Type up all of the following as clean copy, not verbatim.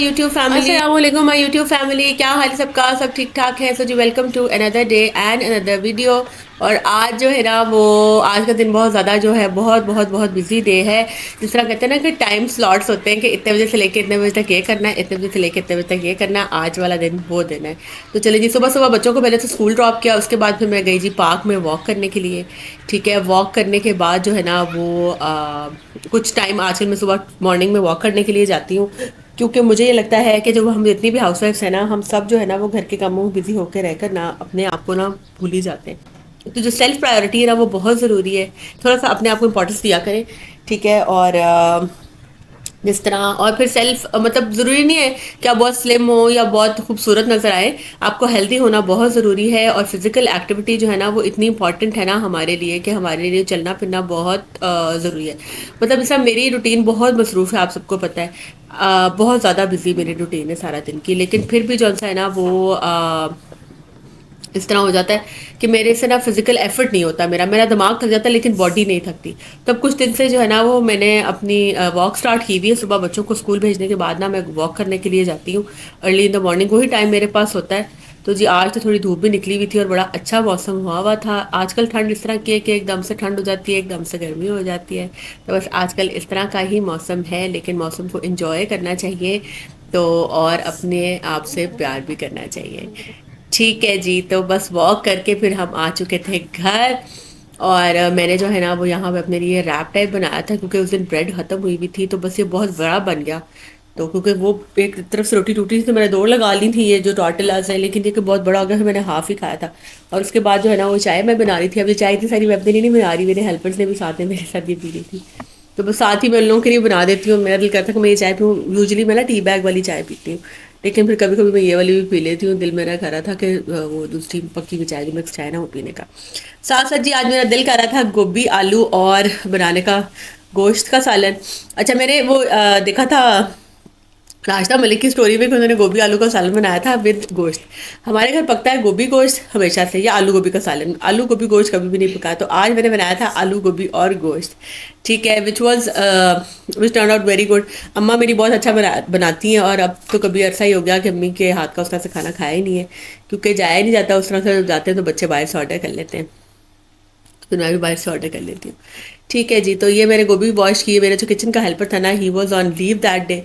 YouTube family, Assalamualaikum my YouTube family, کیا حال سب کا؟ سب ٹھیک ٹھاک ہے؟ سو جی welcome to another day and another video. اور آج جو ہے نا وہ آج کا دن بہت زیادہ جو ہے بہت بہت بہت بزی ڈے ہے. جس طرح کہتے ہیں نا کہ ٹائم سلاٹس ہوتے ہیں کہ اتنے بجے سے لے کے اتنے بجے تک یہ کرنا ہے، اتنے بجے سے لے کے اتنے بجے تک یہ کرنا ہے. آج والا دن وہ دن ہے. تو چلے جی صبح صبح بچوں کو پہلے تو اسکول ڈراپ کیا، اس کے بعد پھر میں گئی جی پارک میں واک کرنے کے لیے. ٹھیک ہے، واک کرنے کے بعد جو ہے نا وہ کچھ ٹائم آج کل میں صبح مارننگ میں واک کرنے کے لیے جاتی ہوں، کیونکہ مجھے یہ لگتا ہے کہ جب ہم جتنی بھی ہاؤس وائفس ہیں نا، ہم سب جو ہے نا وہ گھر کے کاموں میں بزی ہو کے رہ کر نا اپنے آپ کو نا بھول ہی جاتے ہیں. تو جو سیلف پرائیورٹی ہے نا وہ بہت ضروری ہے. تھوڑا سا اپنے آپ کو امپورٹنس دیا کریں. ٹھیک ہے، اور جس طرح اور پھر سیلف مطلب ضروری نہیں ہے کہ آپ بہت سلم ہو یا بہت خوبصورت نظر آئے. آپ کو ہیلدی ہونا بہت ضروری ہے، اور فزیکل ایکٹیویٹی جو ہے نا وہ اتنی امپورٹنٹ ہے نا ہمارے لیے کہ ہمارے لیے چلنا پھرنا بہت ضروری ہے. مطلب اس طرح میری روٹین بہت مصروف ہے، آپ سب کو پتہ ہے. بہت زیادہ بزی میری روٹین ہے سارا دن کی، لیکن پھر بھی جو سا ہے نا وہ اس طرح ہو جاتا ہے کہ میرے سے نا فزیکل ایفرٹ نہیں ہوتا، میرا دماغ تھک جاتا ہے لیکن باڈی نہیں تھکتی. تب کچھ دن سے جو ہے نا وہ میں نے اپنی واک سٹارٹ کی ہوئی ہے. صبح بچوں کو اسکول بھیجنے کے بعد نا میں واک کرنے کے لیے جاتی ہوں ارلی ان دا مارننگ. وہی ٹائم میرے پاس ہوتا ہے. تو جی آج تو تھوڑی دھوپ بھی نکلی ہوئی تھی اور بڑا اچھا موسم ہوا تھا. آج کل ٹھنڈ اس طرح کی ہے کہ ایک دم سے ٹھنڈ ہو جاتی ہے، ایک دم سے گرمی ہو جاتی ہے. تو بس آج کل اس طرح کا ہی موسم ہے، لیکن موسم کو انجوائے کرنا چاہیے تو، اور اپنے آپ سے پیار بھی کرنا چاہیے. ٹھیک ہے جی، تو بس واک کر کے پھر ہم آ چکے تھے گھر. اور میں نے جو ہے نا وہ یہاں پہ اپنے لیے ریپ ٹائپ بنایا تھا، کیونکہ اس دن بریڈ ختم ہوئی بھی تھی. تو بس یہ بہت بڑا بن گیا. تو کیونکہ وہ ایک طرف سے روٹی ٹوٹی تھی تو میں نے دو لگا لی تھی، یہ جو ٹارٹلاز ہے، لیکن یہ کہ بہت بڑا ہو گیا، پھر میں نے ہاف ہی کھایا تھا. اور اس کے بعد جو ہے نا وہ چائے میں بنا رہی تھی. اب یہ چائے اتنی ساری میں اپنے لیے نہیں بنا رہی، میرے ہیلپرز نے بھی ساتھ میں میرے ساتھ یہ پی لی تھی. تو بس ساتھ ہی میں ان لوگوں کے لیے بنا دیتی ہوں. میرا دل کرتا ہے کہ میں یہ چائے پیوں. یوزلی میں نا ٹی بیگ والی چائے پیتی ہوں، لیکن پھر کبھی کبھی میں یہ والی بھی پی لیتی ہوں. دل میرا کہہ رہا تھا کہ وہ دوسری پکی ہوئی چائے جو مکس چائے نا وہ پینے کا. ساتھ ساتھ جی آج میرا دل کر رہا تھا گوبھی آلو اور بنانے کا گوشت کا سالن. اچھا میں نے وہ دیکھا تھا راشدہ ملک کی سٹوری میں کہ انہوں نے گوبھی آلو کا سالن بنایا تھا ود گوشت. ہمارے گھر پکتا ہے گوبھی گوشت ہمیشہ سے، یا آلو گوبھی کا سالن. آلو گوبھی گوشت کبھی بھی نہیں پکا. تو آج میں نے بنایا تھا آلو گوبھی اور گوشت. ٹھیک ہے، وچ ٹرن آؤٹ ویری گڈ. اماں میری بہت اچھا بناتی ہیں، اور اب تو کبھی عرصہ ہی ہو گیا کہ امی کے ہاتھ کا اس طرح سے کھانا کھایا ہی نہیں ہے، کیونکہ جایا نہیں جاتا اس طرح سے. جاتے ہیں تو بچے باہر سے آرڈر کر لیتے ہیں، تو میں بھی باہر سے آرڈر کر لیتی ہوں. ٹھیک ہے جی، تو یہ میں نے گوبھی واش کی ہے. میرا جو کچن کا ہیلپر تھا نا، he was on leave that day,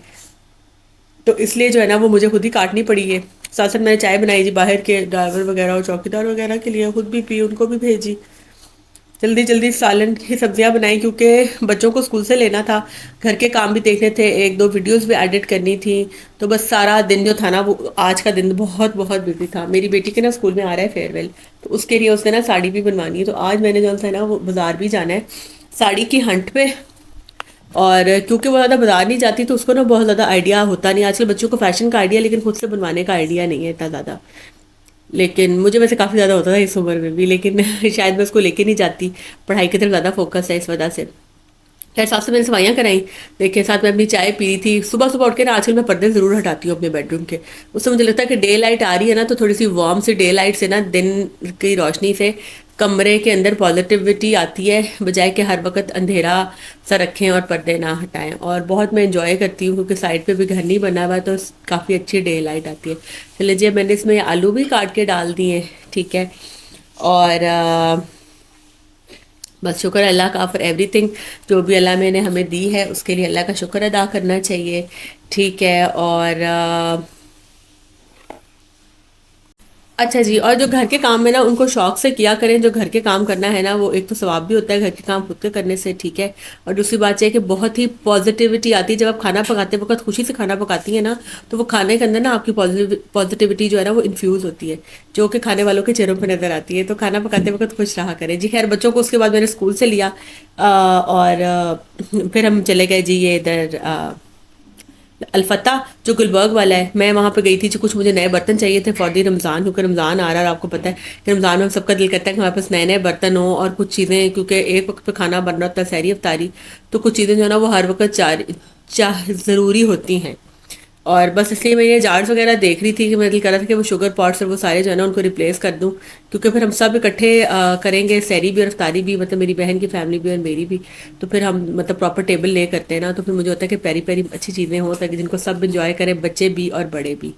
تو اس لیے جو ہے نا وہ مجھے خود ہی کاٹنی پڑی ہے. ساتھ ساتھ میں نے چائے بنائی جی باہر کے ڈرائیور وغیرہ اور چوکیدار وغیرہ کے لیے، خود بھی پی، ان کو بھی بھیجی. جلدی جلدی سالن کی سبزیاں بنائی کیونکہ بچوں کو اسکول سے لینا تھا، گھر کے کام بھی دیکھنے تھے، ایک دو ویڈیوز بھی ایڈٹ کرنی تھی. تو بس سارا دن جو تھا نا وہ آج کا دن بہت بہت بزی تھا. میری بیٹی کے نا اسکول میں آ رہا ہے فیئر ویل، تو اس کے لیے اس نے نا ساڑی بھی بنوانی ہے. تو آج میں نے جو ہے نا وہ بازار بھی جانا ہے ساڑی کی ہنٹ پہ. اور کیونکہ وہ زیادہ بازار نہیں جاتی تو اس کو نا بہت زیادہ آئیڈیا ہوتا نہیں. آج کل بچوں کو فیشن کا آئیڈیا، لیکن خود سے بنوانے کا آئیڈیا نہیں ہے اتنا زیادہ. لیکن مجھے ویسے کافی زیادہ ہوتا تھا اس عمر میں بھی، لیکن شاید میں اس کو لے کے نہیں جاتی. پڑھائی کی طرف زیادہ فوکس ہے اس وجہ سے. خیر ساتھ سے میں نے صفائیاں کرائیں، دیکھیں ساتھ میں اپنی چائے پی تھی. صبح صبح اٹھ کے نا آج کل میں پردے ضرور ہٹاتی ہوں اپنے بیڈ روم کے. اس سے مجھے لگتا ہے کہ ڈے لائٹ آ رہی ہے نا، تو تھوڑی سی وارم سی ڈے لائٹ سے نا، دن کی روشنی سے کمرے کے اندر پازیٹیوٹی آتی ہے، بجائے کہ ہر وقت اندھیرا سا رکھیں اور پردے نہ ہٹائیں. اور بہت میں انجوائے کرتی ہوں کیونکہ سائڈ پہ بھی گھر نہیں بنا ہوا ہے، تو کافی اچھی ڈے لائٹ آتی ہے. چلے جی میں نے اس میں آلو بھی کاٹ کے ڈال دیے. ٹھیک ہے، اور بس شکر اللہ کا فار ایوری تھنگ. جو بھی اللہ میں نے ہمیں دی ہے اس کے لیے اللہ کا شکر ادا کرنا چاہیے. ٹھیک ہے، اور اچھا جی، اور جو گھر کے کام میں نا ان کو شوق سے کیا کریں. جو گھر کے کام کرنا ہے نا وہ ایک تو ثواب بھی ہوتا ہے گھر کے کام خود کے کرنے سے. ٹھیک ہے، اور دوسری بات یہ کہ بہت ہی پازیٹیوٹی آتی ہے جب آپ کھانا پکاتے وقت خوشی سے کھانا پکاتی ہیں نا، تو وہ کھانے کے اندر نا آپ کی پازیٹیوٹی جو ہے نا وہ انفیوز ہوتی ہے، جو کہ کھانے والوں کے چہروں پہ نظر آتی ہے. تو کھانا پکاتے وقت خوش رہا کریں جی. خیر بچوں کو اس کے بعد میں نے اسکول سے لیا، اور پھر ہم چلے گئے جی یہ ادھر الفتح جو گلبرگ والا ہے، میں وہاں پہ گئی تھی جو کچھ مجھے نئے برتن چاہیے تھے فار دی رمضان، کیونکہ رمضان آ رہا ہے اور آپ کو پتہ ہے کہ رمضان میں ہم سب کا دل کرتا ہے کہ ہمارے پاس نئے نئے برتن ہوں اور کچھ چیزیں، کیونکہ ایک وقت پہ کھانا بن رہا ہوتا ہے سحری افطاری، تو کچھ چیزیں جو ہے نا وہ ہر وقت ضروری ہوتی ہیں. اور بس اس لیے میں یہ جارز وغیرہ دیکھ رہی تھی کہ میں دل کر رہا تھا کہ وہ شوگر پاٹس اور وہ سارے جو ہے نا ان کو ریپلیس کر دوں، کیونکہ پھر ہم سب اکٹھے کریں گے سحری بھی اور افطاری بھی، مطلب میری بہن کی فیملی بھی اور میری بھی، تو پھر ہم مطلب پراپر ٹیبل لے کرتے ہیں نا، تو پھر مجھے ہوتا ہے کہ پیری پیری اچھی چیزیں ہوں تاکہ جن کو سب انجوائے کریں، بچے بھی اور بڑے بھی.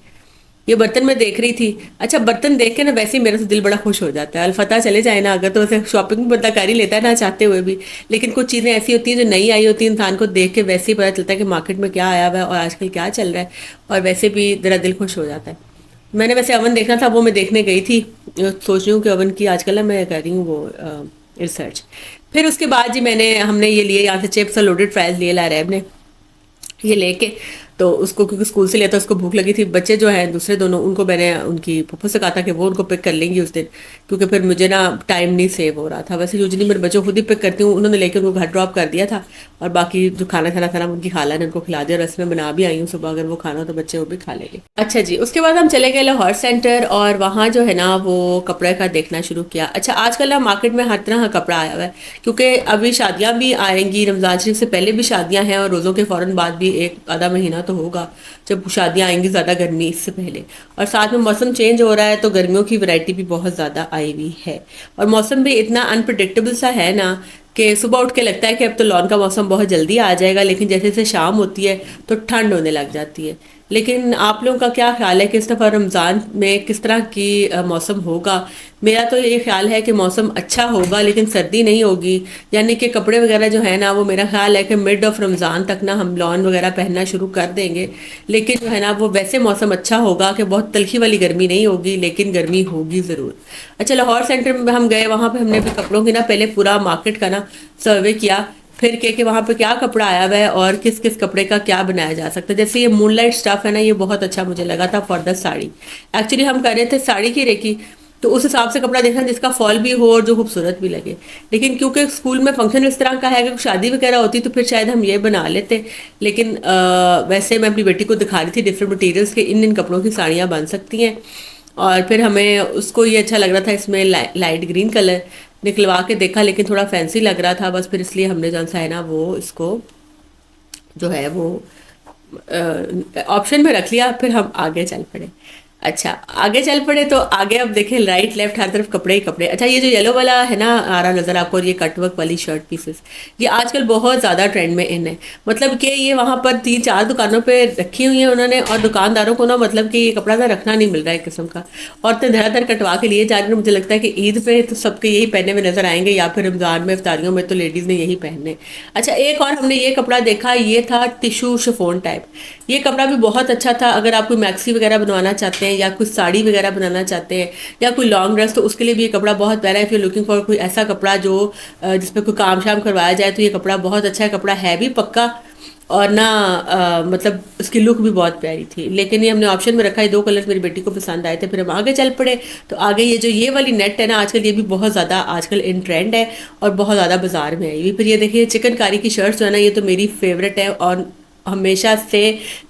یہ برتن میں دیکھ رہی تھی. اچھا برتن دیکھ کے نا ویسے ہی میرا تو دل بڑا خوش ہو جاتا ہے. الفتح چلے جائے نا اگر تو ویسے شاپنگ بھی بندہ کر ہی لیتا ہے نا چاہتے ہوئے بھی، لیکن کچھ چیزیں ایسی ہوتی ہیں جو نئی آئی ہوتی ہیں، انسان کو دیکھ کے ویسے ہی پتہ چلتا ہے کہ مارکیٹ میں کیا آیا ہوا ہے اور آج کل کیا چل رہا ہے، اور ویسے بھی ذرا دل خوش ہو جاتا ہے. میں نے ویسے اوون دیکھنا تھا، وہ میں دیکھنے گئی تھی، سوچ رہی ہوں کہ اوون کی آج کل نا میں کر رہی ہوں وہ ریسرچ. پھر اس کے بعد جی ہم نے یہ لیے یہاں سے چپس اور لوڈڈ فرائز لیے لاریب نے، یہ لے کے تو اس کو کیونکہ اسکول سے لیا تھا، اس کو بھوک لگی تھی. بچے جو ہیں دوسرے دونوں ان کو میں نے ان کی پھوپھو سے کہا تھا کہ وہ ان کو پک کر لیں گی اس دن، کیونکہ پھر مجھے نا ٹائم نہیں سیو ہو رہا تھا. ویسے یوزلی میرے بچوں خود ہی پک کرتی ہوں، انہوں نے لے کے ان کو گھر ڈراپ کر دیا تھا، اور باقی جو کھانا تھا نا ان کی خالہ نے ان کو کھلا دیا، اور رس میں بنا بھی آئی ہوں صبح، اگر وہ کھانا ہو تو بچے وہ بھی کھا لیں گے. اچھا جی، اس کے بعد ہم چلے گئے لاہور سینٹر، اور وہاں جو ہے نا وہ کپڑے کا دیکھنا شروع کیا. اچھا آج کل نا مارکیٹ میں ہر طرح کا کپڑا آیا ہوا ہے، کیونکہ ابھی شادیاں بھی آئیں گی، رمضان شریف سے پہلے بھی شادیاں ہیں، اور روزوں کے فوراً بعد بھی ایک آدھا مہینہ تو ہوگا جب شادیاں آئیں گی زیادہ گرمی اس سے پہلے، اور ساتھ میں موسم چینج ہو رہا ہے تو گرمیوں کی ورائٹی بھی بہت زیادہ آئی ہوئی ہے، اور موسم بھی اتنا انپریڈکٹیبل سا ہے نا کہ صبح اٹھ کے لگتا ہے کہ اب تو لون کا موسم بہت جلدی آ جائے گا، لیکن جیسے جیسے شام ہوتی ہے تو ٹھنڈ ہونے لگ جاتی ہے. لیکن آپ لوگوں کا کیا خیال ہے کہ اس دفعہ رمضان میں کس طرح کی موسم ہوگا؟ میرا تو یہ خیال ہے کہ موسم اچھا ہوگا لیکن سردی نہیں ہوگی، یعنی کہ کپڑے وغیرہ جو ہے نا وہ میرا خیال ہے کہ مڈ آف رمضان تک نا ہم لون وغیرہ پہننا شروع کر دیں گے، لیکن جو ہے نا وہ ویسے موسم اچھا ہوگا کہ بہت تلخی والی گرمی نہیں ہوگی، لیکن گرمی ہوگی ضرور. اچھا لاہور سینٹر میں ہم گئے، وہاں پہ ہم نے بھی کپڑوں کی نا پہلے پورا مارکیٹ کا نا سروے کیا، پھر کہ وہاں پہ کیا کپڑا آیا ہوا ہے اور کس کس کپڑے کا کیا بنایا جا سکتا ہے. جیسے یہ مون لائٹ اسٹف ہے نا، یہ بہت اچھا مجھے لگا تھا فار دا ساڑی. ایکچولی ہم کر رہے تھے ساڑی کی ریکی، تو اس حساب سے کپڑا دیکھنا جس کا فال بھی ہو اور جو خوبصورت بھی لگے، لیکن کیونکہ اسکول میں فنکشن اس طرح کا ہے کہ شادی وغیرہ ہوتی تو پھر شاید ہم یہ بنا لیتے، لیکن ویسے میں اپنی بیٹی کو دکھا رہی تھی ڈفرینٹ مٹیریلس کے ان کپڑوں کی ساڑیاں بن سکتی ہیں. اور پھر ہمیں اس کو یہ اچھا لگ رہا تھا، اس میں لائٹ گرین کلر نکلوا کے دیکھا لیکن تھوڑا فینسی لگ رہا تھا، بس پھر اس لیے ہم نے جو ہے نا وہ اس کو جو ہے وہ آپشن میں رکھ لیا، پھر ہم آگے چل پڑے. اچھا آگے چل پڑے تو آگے اب دیکھیں رائٹ لیفٹ ہر طرف کپڑے ہی کپڑے. اچھا یہ جو یلو والا ہے نا آ رہا نظر آپ کو، یہ کٹ ورک والی شرٹ پیسز، یہ آج کل بہت زیادہ ٹرینڈ میں ان ہے، مطلب کہ یہ وہاں پر 3-4 دکانوں پہ رکھی ہوئی ہیں انہوں نے، اور دکانداروں کو نا مطلب کہ یہ کپڑا نا رکھنا نہیں مل رہا ہے قسم کا، عورتیں دھڑا دھڑ کٹوا کے لیے جا رہی ہیں. مجھے لگتا ہے کہ عید پہ تو سب کے یہی پہنے ہوئے نظر آئیں گے، یا پھر رمضان میں افطاریوں میں تو لیڈیز نے یہی پہننے. اچھا ایک اور ہم نے یہ کپڑا دیکھا، یہ تھا ٹیشو شفون ٹائپ. یہ کپڑا بھی بہت اچھا تھا اگر آپ کوئی میکسی وغیرہ بنوانا چاہتے ہیں یا کوئی ساڑی وغیرہ بنانا چاہتے ہیں یا کوئی لانگ ڈریس، تو اس کے لیے بھی یہ کپڑا بہت پیارا ہے. اف یو لوکنگ فار کوئی ایسا کپڑا جو جس پہ کوئی کام شام کروایا جائے تو یہ کپڑا بہت اچھا ہے. کپڑا ہے بھی پکا اور نہ مطلب اس کی لک بھی بہت پیاری تھی، لیکن یہ ہم نے آپشن میں رکھا ہے. 2 کلرز میری بیٹی کو پسند آئے تھے، پھر ہم آگے چل پڑے. تو آگے یہ جو یہ والی نیٹ ہے نا آج کل یہ بھی بہت زیادہ آج کل ان ٹرینڈ ہے اور بہت زیادہ بازار میں آئی ہوئی. پھر یہ دیکھیے چکن کاری کی شرٹس جو ہے نا، یہ تو میری فیوریٹ ہے، اور ہمیشہ سے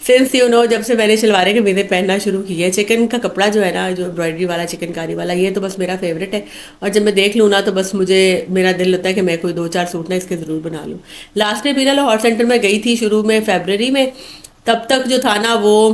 سنس جب سے میں نے شلوارے کے میدے پہننا شروع کی ہے، چکن کا کپڑا جو ہے نا جو امبرائڈری والا چکن کاری والا، یہ تو بس میرا فیوریٹ ہے. اور جب میں دیکھ لوں نا تو بس میرا دل ہوتا ہے کہ میں کوئی 2-4 سوٹ نا اس کے ضرور بنا لوں. لاسٹ میں بھی نا لاہور سینٹر میں گئی تھی شروع میں فیبرری میں، تب تک جو تھا نا وہ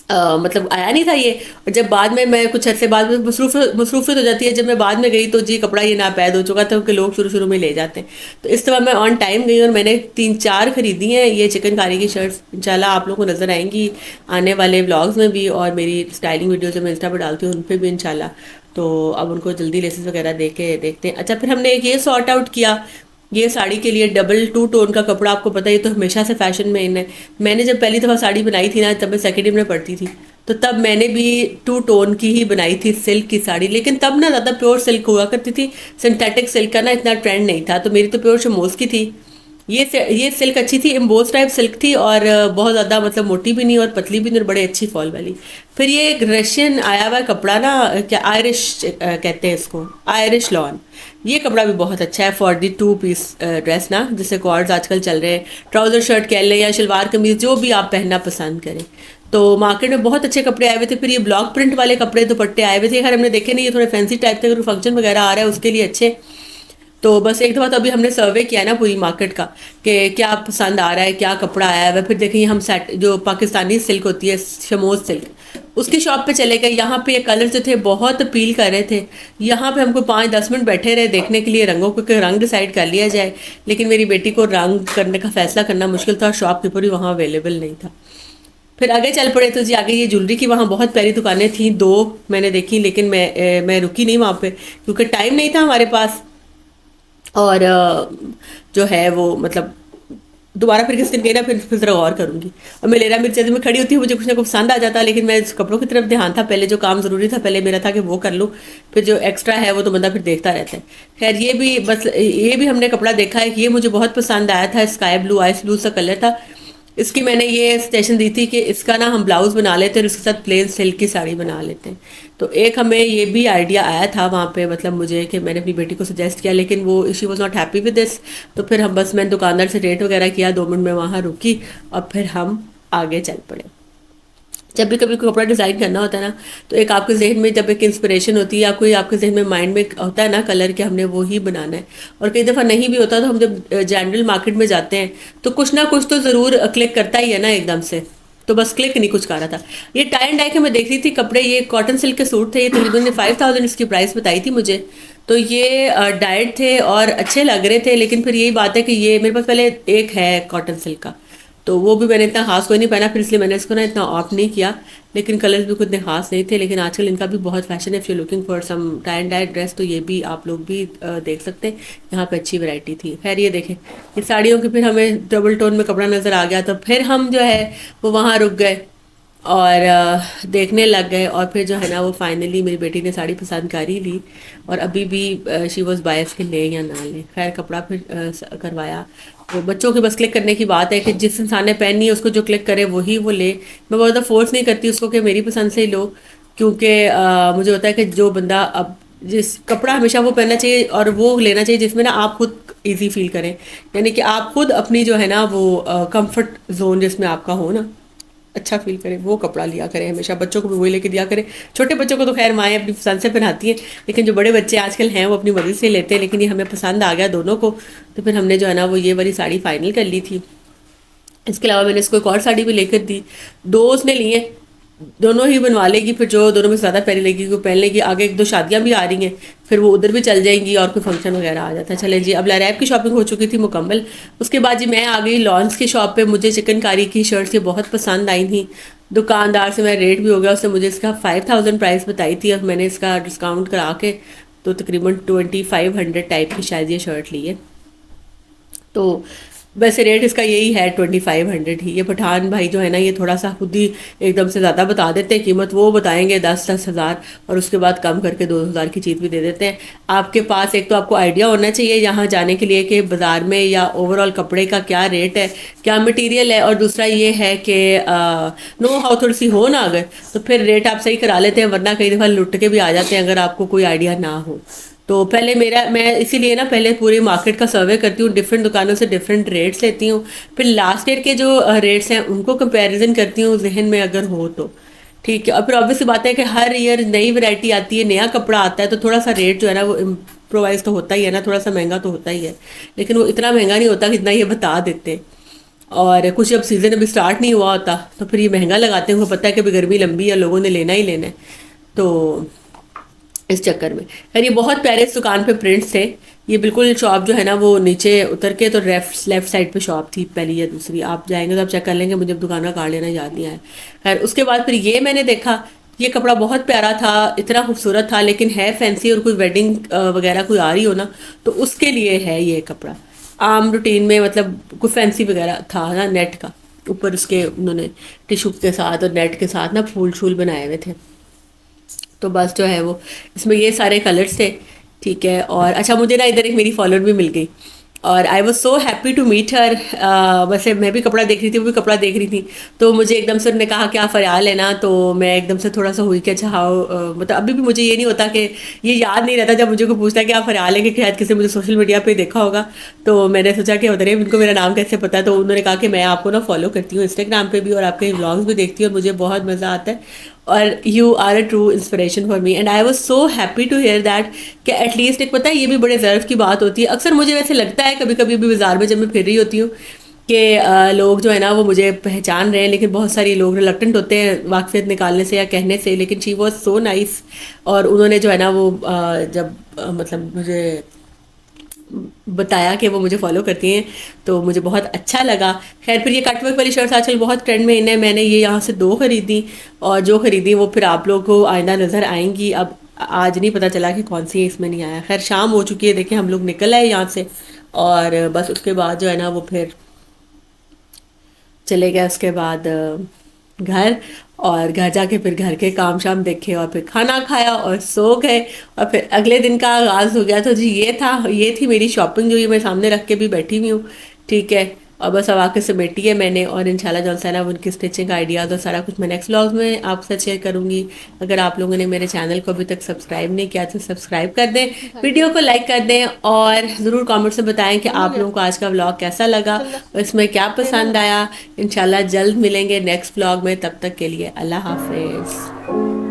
مطلب آیا نہیں تھا یہ. اور جب بعد میں کچھ عرصے بعد مصروفیت ہو جاتی ہے، جب میں بعد میں گئی تو جی کپڑا یہ ناپید ہو چکا تھا کہ لوگ شروع میں لے جاتے ہیں. تو اس طرح میں آن ٹائم گئی اور میں نے 3-4 خریدی ہیں یہ چکن کاری کی شرٹس. انشاءاللہ آپ لوگوں کو نظر آئیں گی آنے والے ولاگز میں بھی، اور میری اسٹائلنگ ویڈیوز جو میں انسٹا پہ ڈالتی ہوں ان پہ بھی انشاءاللہ. تو اب ان کو جلدی لیسز وغیرہ دے کے دیکھتے ہیں. اچھا پھر ہم نے ایک یہ سارٹ آؤٹ کیا، یہ ساڑی کے لیے ڈبل 2 ٹون کا کپڑا، آپ کو پتہ ہے یہ تو ہمیشہ سے فیشن میں ان ہے. میں نے جب پہلی دفعہ ساڑی بنائی تھی نا، تب میں سیکنڈ ایئر میں پڑھتی تھی، تو تب میں نے بھی 2 ٹون کی ہی بنائی تھی سلک کی ساڑی، لیکن تب نا زیادہ پیور سلک ہوا کرتی تھی، سنتھیٹک سلک کا نا اتنا ٹرینڈ نہیں تھا. تو میری تو پیور شموز کی تھی، یہ سلک اچھی تھی، امبوز ٹائپ سلک تھی، اور بہت زیادہ مطلب موٹی بھی نہیں اور پتلی بھی نہیں، اور بڑے اچھی فال والی. پھر یہ ایک رشین آیا ہوا کپڑا نا، کیا آئرش کہتے ہیں اس کو، آئرش لان. یہ کپڑا بھی بہت اچھا ہے فار دی 2 پیس ڈریس نا، جسے کوارڈز آج کل چل رہے ہیں، ٹراؤزر شرٹ کہہ لیں یا شلوار قمیض، جو بھی آپ پہننا پسند کریں. تو مارکیٹ میں بہت اچھے کپڑے آئے ہوئے تھے. پھر یہ بلاک پرنٹ والے کپڑے دوپٹے آئے ہوئے تھے، خیر ہم نے دیکھے نہیں، یہ تھوڑے فینسی ٹائپ کے، اگر فنکشن وغیرہ آ رہا ہے اس کے لیے اچھے. تو بس ایک دفعہ تو ابھی ہم نے سروے کیا نا پوری مارکیٹ کا کہ کیا پسند آ رہا ہے، کیا کپڑا آیا ہوا ہے. پھر دیکھیں ہم سیٹ جو پاکستانی سلک ہوتی ہے، شموز سلک، اس کی شاپ پہ چلے گئے. یہاں پہ یہ کلر جو تھے بہت اپیل کر رہے تھے. یہاں پہ ہم کو 5-10 منٹ بیٹھے رہے دیکھنے کے لیے رنگوں کو کہ رنگ ڈیسائیڈ کر لیا جائے. لیکن میری بیٹی کو رنگ کرنے کا فیصلہ کرنا مشکل تھا، اور شاپ کیپر بھی وہاں اویلیبل نہیں تھا. پھر آگے چل پڑے تو جی آگے یہ جولری کی وہاں بہت پیاری دکانیں تھیں، 2 میں نے دیکھی، لیکن میں رکی نہیں وہاں پہ کیونکہ ٹائم نہیں تھا ہمارے پاس. اور جو ہے وہ مطلب دوبارہ پھر کس دن گئی نا، پھر ذرا غور کروں گی. اور میں لیرا مرچ میں کھڑی ہوتی ہوں، مجھے کچھ نہ کچھ پسند آ جاتا، لیکن میں اس کپڑوں کی طرف دھیان تھا پہلے، جو کام ضروری تھا پہلے میرا تھا کہ وہ کر لوں، پھر جو ایکسٹرا ہے وہ تو بندہ پھر دیکھتا رہتا ہے. خیر یہ بھی بس یہ بھی ہم نے کپڑا دیکھا ہے کہ یہ مجھے بہت پسند آیا تھا، اسکائی بلو آئس بلو سا کلر تھا. اس کی میں نے یہ سجیشن دی تھی کہ اس کا نا ہم بلاؤز بنا لیتے ہیں اور اس کے ساتھ پلین سلک کی ساڑی بنا لیتے ہیں. تو ایک ہمیں یہ بھی آئیڈیا آیا تھا وہاں پہ، مطلب مجھے، کہ میں نے اپنی بیٹی کو سجیسٹ کیا، لیکن وہ she was not happy with this. تو پھر ہم بس میں نے دکاندار سے ریٹ وغیرہ کیا، 2 منٹ میں وہاں رکی، اور پھر ہم آگے چل پڑے. جب بھی کبھی کوئی کپڑا ڈیزائن کرنا ہوتا ہے نا، تو ایک آپ کے ذہن میں جب ایک انسپریشن ہوتی ہے، یا کوئی آپ کے ذہن میں مائنڈ میں ہوتا ہے نا کلر کہ ہم نے وہی بنانا ہے، اور کئی دفعہ نہیں بھی ہوتا، تو ہم جب جنرل مارکیٹ میں جاتے ہیں تو کچھ نہ کچھ تو ضرور کلک کرتا ہی ہے نا ایک دم سے. تو بس کلک نہیں کچھ کر رہا تھا. یہ ٹائی اینڈ ڈائی کے میں دیکھ رہی تھی کپڑے، یہ کاٹن سلک کے سوٹ تھے، یہ تقریباً 5000 اس کی پرائس بتائی تھی مجھے. تو یہ ڈائٹ تھے اور اچھے لگ رہے تھے، لیکن پھر یہی بات ہے کہ یہ میرے پاس پہلے ایک ہے کاٹن سلک کا، تو وہ بھی میں نے اتنا خاص کوئی نہیں پہنا، پھر اس لیے میں نے اس کو نا اتنا آف نہیں کیا. لیکن کلرز بھی اتنے خاص نہیں تھے. لیکن آج کل ان کا بھی بہت فیشن ہے. If you looking for some tie and die dress, تو یہ بھی آپ لوگ بھی دیکھ سکتے ہیں، یہاں پہ اچھی ورائٹی تھی. خیر یہ دیکھیں یہ ساڑیوں کی، پھر ہمیں ڈبل ٹون میں کپڑا نظر آ گیا، تو پھر ہم جو ہے وہ وہاں رک گئے اور دیکھنے لگ گئے. اور پھر جو ہے نا وہ فائنلی میری بیٹی نے ساڑی پسند کر ہی لی، اور ابھی بھی شی واز بائس کہ لیں یا نہ لیں. خیر کپڑا پھر کروایا. وہ بچوں کے بس کلک کرنے کی بات ہے کہ جس انسان نے پہننی ہے اس کو جو کلک کرے وہی وہ لے. میں بہت زیادہ فورس نہیں کرتی اس کو کہ میری پسند سے ہی لو، کیونکہ مجھے ہوتا ہے کہ جو بندہ اب جس کپڑا ہمیشہ وہ پہننا چاہیے اور وہ لینا چاہیے جس میں نا آپ خود ایزی فیل کریں، یعنی کہ آپ خود اپنی جو ہے نا وہ کمفرٹ زون جس میں آپ کا ہو نا، اچھا فیل کریں، وہ کپڑا لیا کریں ہمیشہ. بچوں کو بھی وہی لے کے دیا کریں. چھوٹے بچوں کو تو خیر مائیں اپنی پسند سے پہناتی ہیں، لیکن جو بڑے بچے آج کل ہیں وہ اپنی مرضی سے لیتے ہیں. لیکن یہ ہمیں پسند آ گیا دونوں کو، تو پھر ہم نے جو ہے نا وہ یہ والی ساڑی فائنل کر لی تھی. اس کے علاوہ میں نے اس کو ایک اور ساڑی بھی لے کر دی، 2 اس نے لی ہیں، دونوں ہی بنوا لے گی. پھر جو دونوں میں زیادہ پیاری لگے گی وہ پہن لے گی. آگے 1-2 شادیاں بھی آ رہی ہیں، پھر وہ ادھر بھی چل جائیں گی، اور کوئی فنکشن وغیرہ آ جاتا ہے. چلیں جی اب لاریب کی شاپنگ ہو چکی تھی مکمل. اس کے بعد جی میں آ گئی لانس کی شاپ پہ. مجھے چکن کاری کی شرٹس یہ بہت پسند آئی تھیں. دکاندار سے میرا ریٹ بھی ہو گیا، اس نے مجھے اس کا 5000 پرائس بتائی تھی، اور میں نے اس کا ڈسکاؤنٹ کرا کے تو تقریباً 2500 ٹائپ کی شاید یہ شرٹ لی ہے. تو ویسے ریٹ اس کا یہی ہے 2500 ہی. یہ پٹھان بھائی جو ہے نا یہ تھوڑا سا خود ہی ایک دم سے زیادہ بتا دیتے ہیں قیمت. وہ بتائیں گے 10-10 ہزار، اور اس کے بعد کم کر کے 2000 کی چیز بھی دے دیتے ہیں. آپ کے پاس ایک تو آپ کو آئیڈیا ہونا چاہیے یہاں جانے کے لیے کہ بازار میں یا اوور آل کپڑے کا کیا ریٹ ہے، کیا مٹیریل ہے. اور دوسرا یہ ہے کہ نو ہاؤ تھوڑی سی ہو نا اگر، تو پھر ریٹ آپ صحیح کرا لیتے ہیں، ورنہ کئی دفعہ لٹ کے بھی آ جاتے ہیں اگر آپ کو کوئی آئیڈیا نہ ہو. تو پہلے میں اسی لیے نا پہلے پوری مارکیٹ کا سروے کرتی ہوں، ڈفرینٹ دکانوں سے ڈفرینٹ ریٹس لیتی ہوں، پھر لاسٹ ایئر کے جو ریٹس ہیں ان کو کمپیریزن کرتی ہوں ذہن میں اگر ہو تو ٹھیک ہے. اور پھر obvious سی بات ہے کہ ہر ایئر نئی ورائٹی آتی ہے، نیا کپڑا آتا ہے، تو تھوڑا سا ریٹ جو ہے نا وہ امپرووائز تو ہوتا ہی ہے نا، تھوڑا سا مہنگا تو ہوتا ہی ہے، لیکن وہ اتنا مہنگا نہیں ہوتا جتنا یہ بتا دیتے ہیں. اور کچھ جب سیزن ابھی سٹارٹ نہیں ہوا ہوتا تو پھر یہ مہنگا لگاتے ہیں، ان کو پتہ ہے کہ ابھی گرمی لمبی ہے، لوگوں نے لینا ہی لینا ہے. تو اس چکر میں خیر یہ بہت پیارے اس دکان پہ پرنٹس تھے. یہ بالکل شاپ جو ہے نا وہ نیچے اتر کے تو لیفٹ سائڈ پہ شاپ تھی، پہلی یا دوسری. آپ جائیں گے تو آپ چیک کر لیں گے، مجھے دکان کا کارڈ لینا یاد نہیں آیا. خیر اس کے بعد پھر یہ میں نے دیکھا، یہ کپڑا بہت پیارا تھا، اتنا خوبصورت تھا، لیکن ہے فینسی، اور کوئی ویڈنگ وغیرہ کوئی آ رہی ہو نا تو اس کے لیے ہے یہ کپڑا. عام روٹین میں مطلب کوئی فینسی وغیرہ تھا نا، نیٹ کا اوپر اس کے انہوں نے ٹیشو کے ساتھ اور نیٹ کے ساتھ نا پھول شول بنائے ہوئے تھے. تو بس جو ہے وہ اس میں یہ سارے کلرز تھے ٹھیک ہے. اور اچھا مجھے نا ادھر ایک میری فالوور بھی مل گئی، اور I was so happy to meet her. ویسے میں بھی کپڑا دیکھ رہی تھی، وہ بھی کپڑا دیکھ رہی تھی، تو مجھے ایک دم سے انہوں نے کہا کیا فریال ہے نا، تو میں ایک دم سے تھوڑا سا ہوئی کہ اچھا مطلب ابھی بھی مجھے یہ نہیں ہوتا کہ یہ یاد نہیں رہتا جب مجھے کوئی پوچھتا ہے کہ آپ فریال ہے، کہ شاید کسی نے مجھے سوشل میڈیا پہ دیکھا ہوگا. تو میں نے سوچا کہ ادھر ان کو میرا نام کیسے پتا ہے. تو انہوں نے کہا کہ میں آپ کو نا فالو کرتی ہوں انسٹاگرام پہ بھی، اور آپ کے ولاگس بھی دیکھتی ہوں، اور مجھے بہت مزہ آتا ہے، اور you are a true inspiration for me. And I was so happy to hear that کہ ایٹ لیسٹ ایک پتہ ہے یہ بھی بڑے ضرف کی بات ہوتی ہے. اکثر مجھے ویسے لگتا ہے کبھی کبھی بھی بازار میں جب میں پھر رہی ہوتی ہوں کہ لوگ جو ہے نا وہ مجھے پہچان رہے ہیں، لیکن بہت ساری لوگ ریلکٹنٹ ہوتے ہیں واقفیت نکالنے سے یا کہنے سے. لیکن شی واز سو نائس، اور انہوں نے جو ہے نا وہ جب مطلب مجھے بتایا کہ وہ مجھے فالو کرتی ہیں تو مجھے بہت اچھا لگا. خیر پھر یہ کٹ ورک والی شرٹس آج کل بہت ٹرینڈ میں ہیں. میں نے یہ یہاں سے 2 خریدی، اور جو خریدی وہ پھر آپ لوگوں کو آئندہ نظر آئیں گی. اب آج نہیں پتہ چلا کہ کون سی اس میں نہیں آیا. خیر شام ہو چکی ہے، دیکھیں ہم لوگ نکل آئے یہاں سے، اور بس اس کے بعد جو ہے نا وہ پھر چلے گئے اس کے بعد گھر، اور گھر جا کے پھر گھر کے کام شام دیکھے، اور پھر کھانا کھایا اور سو گئے. اور پھر اگلے دن کا آغاز ہو گیا. تو جی یہ تھی میری شاپنگ، جو یہ میں سامنے رکھ کے بھی بیٹھی ہوئی ہوں. ٹھیک ہے، اور بس اب آ کے سمیٹی ہے میں نے، اور انشاءاللہ جو ہے نا ان کی اسٹچنگ آئیڈیاز اور سارا کچھ میں نیکسٹ ولاگ میں آپ سے شیئر کروں گی. اگر آپ لوگوں نے میرے چینل کو ابھی تک سبسکرائب نہیں کیا تو سبسکرائب کر دیں، ویڈیو کو لائک کر دیں، اور ضرور کامنٹ سے بتائیں کہ آپ لوگوں کو آج کا ولاگ کیسا لگا اور اس میں کیا پسند آیا. انشاءاللہ جلد ملیں گے نیکسٹ ولاگ میں، تب تک کے لیے اللہ حافظ.